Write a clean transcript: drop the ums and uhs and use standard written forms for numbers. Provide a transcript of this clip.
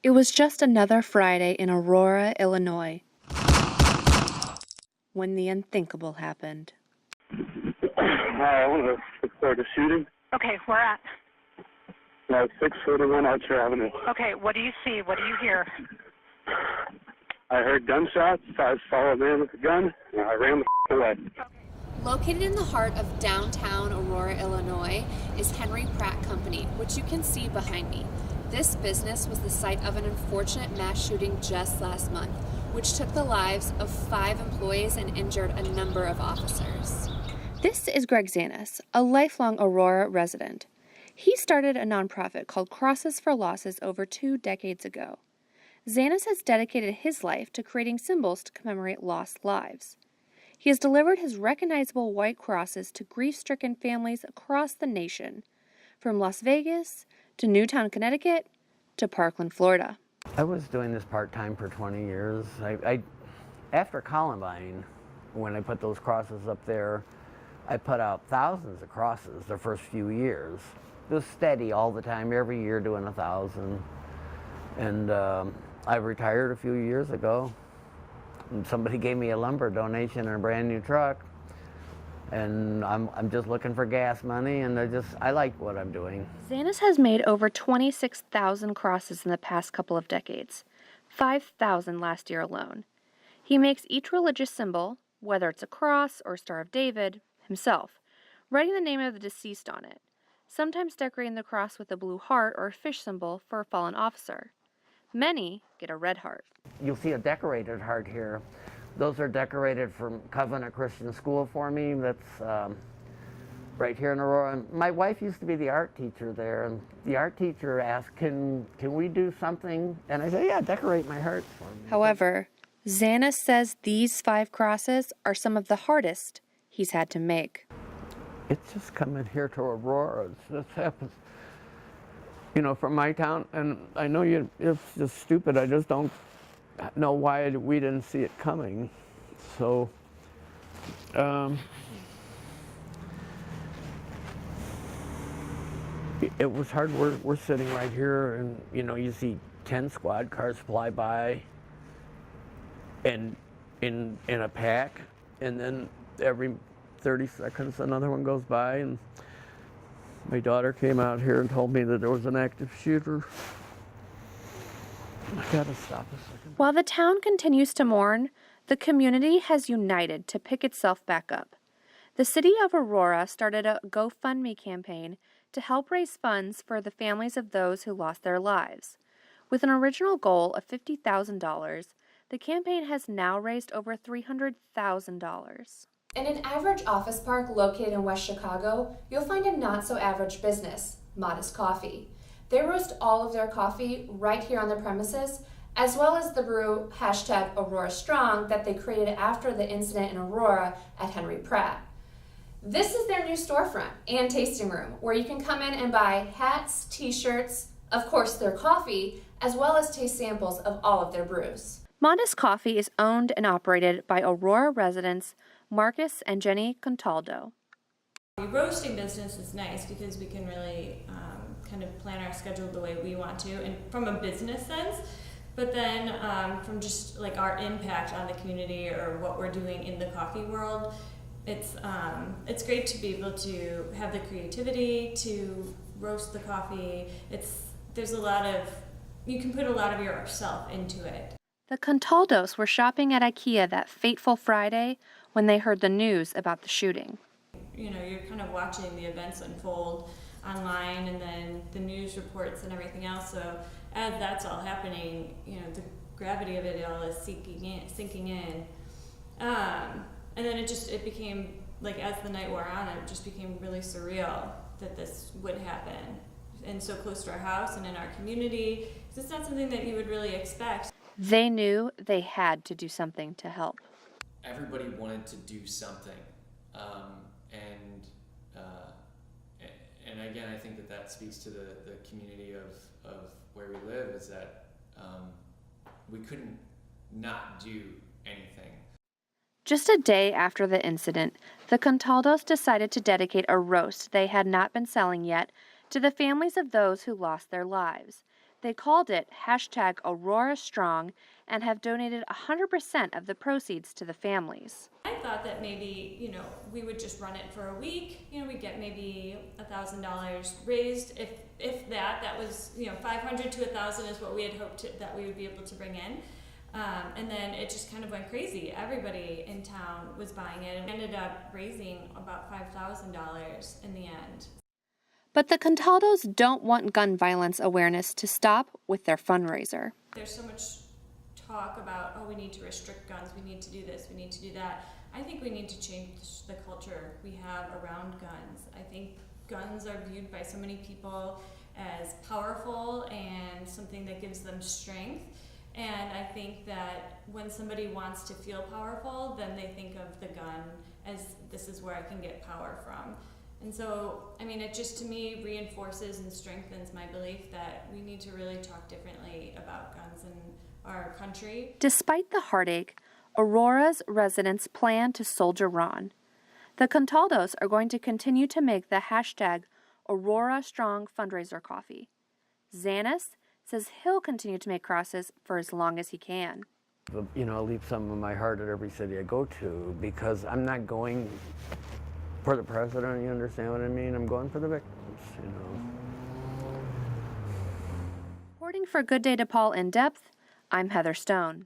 It was just another Friday in Aurora, Illinois, when the unthinkable happened. I want to report a shooting. Okay, where at? 641 Archer Avenue. Okay, what do you see? What do you hear? I heard gunshots. I saw a man with a gun, and I ran the away. Located in the heart of downtown Aurora, Illinois, is Henry Pratt Company, which you can see behind me. This business was the site of an unfortunate mass shooting just last month, which took the lives of 5 employees and injured a number of officers. This is Greg Zanis, a lifelong Aurora resident. He started a nonprofit called Crosses for Losses over 2 decades ago. Zanis has dedicated his life to creating symbols to commemorate lost lives. He has delivered his recognizable white crosses to grief-stricken families across the nation, from Las Vegas to Newtown, Connecticut to Parkland, Florida. I was doing this part-time for 20 years. After Columbine, when I put those crosses up there, I put out thousands of crosses the first few years. It was steady all the time, every year doing 1,000. And I retired a few years ago. And somebody gave me a lumber donation and a brand new truck. And I'm just looking for gas money, and I like what I'm doing. Zanis has made over 26,000 crosses in the past couple of decades, 5,000 last year alone. He makes each religious symbol, whether it's a cross or Star of David, himself, writing the name of the deceased on it, sometimes decorating the cross with a blue heart or a fish symbol for a fallen officer. Many get a red heart. You'll see a decorated heart here. Those are decorated from Covenant Christian School for me. That's right here in Aurora. My wife used to be the art teacher there, and the art teacher asked, can we do something? And I said, yeah, decorate my heart for me. However, Zanis says these 5 crosses are some of the hardest he's had to make. It's just coming here to Aurora. This happens, from my town, and I know it's just stupid. I just don't know why we didn't see it coming. So, it was hard. We're sitting right here, and you see 10 squad cars fly by, and in a pack, and then every 30 seconds another one goes by, and my daughter came out here and told me that there was an active shooter. I gotta stop a second. While the town continues to mourn, the community has united to pick itself back up. The city of Aurora started a GoFundMe campaign to help raise funds for the families of those who lost their lives. With an original goal of $50,000, the campaign has now raised over $300,000. In an average office park located in West Chicago, you'll find a not-so-average business, Modest Coffee. They roast all of their coffee right here on the premises, as well as the brew #Aurora Strong that they created after the incident in Aurora at Henry Pratt. This is their new storefront and tasting room, where you can come in and buy hats, t-shirts, of course their coffee, as well as taste samples of all of their brews. Modest Coffee is owned and operated by Aurora residents Marcus and Jenny Contaldo. The roasting business is nice because we can really kind of plan our schedule the way we want to, and from a business sense, but then from just like our impact on the community or what we're doing in the coffee world, it's great to be able to have the creativity to roast the coffee. You can put a lot of yourself into it. The Contaldos were shopping at IKEA that fateful Friday when they heard the news about the shooting. You're kind of watching the events unfold online, and then the news reports and everything else. So as that's all happening, the gravity of it all is sinking in. And then it became, like, as the night wore on, it just became really surreal that this would happen. And so close to our house and in our community, 'cause it's not something that you would really expect. They knew they had to do something to help. Everybody wanted to do something. And again, I think that speaks to the community of where we live, is that we couldn't not do anything. Just a day after the incident, the Contaldos decided to dedicate a roast they had not been selling yet to the families of those who lost their lives. They called it hashtag Aurora Strong and have donated 100% of the proceeds to the families. I thought that maybe, we would just run it for a week. We'd get maybe $1,000 raised. If that was, 500 to 1,000 is what we had hoped that we would be able to bring in. And then it just kind of went crazy. Everybody in town was buying it and ended up raising about $5,000 in the end. But the Contaldos don't want gun violence awareness to stop with their fundraiser. There's so much talk about, we need to restrict guns, we need to do this, we need to do that. I think we need to change the culture we have around guns. I think guns are viewed by so many people as powerful and something that gives them strength. And I think that when somebody wants to feel powerful, then they think of the gun as this is where I can get power from. And so, it just to me reinforces and strengthens my belief that we need to really talk differently about guns in our country. Despite the heartache, Aurora's residents plan to soldier on. The Contaldos are going to continue to make the hashtag Aurora Strong fundraiser coffee. Zanis says he'll continue to make crosses for as long as he can. I leave some of my heart at every city I go to because I'm not going for the president, you understand what I mean? I'm going for the victims, Reporting for Good Day DePaul In Depth, I'm Heather Stone.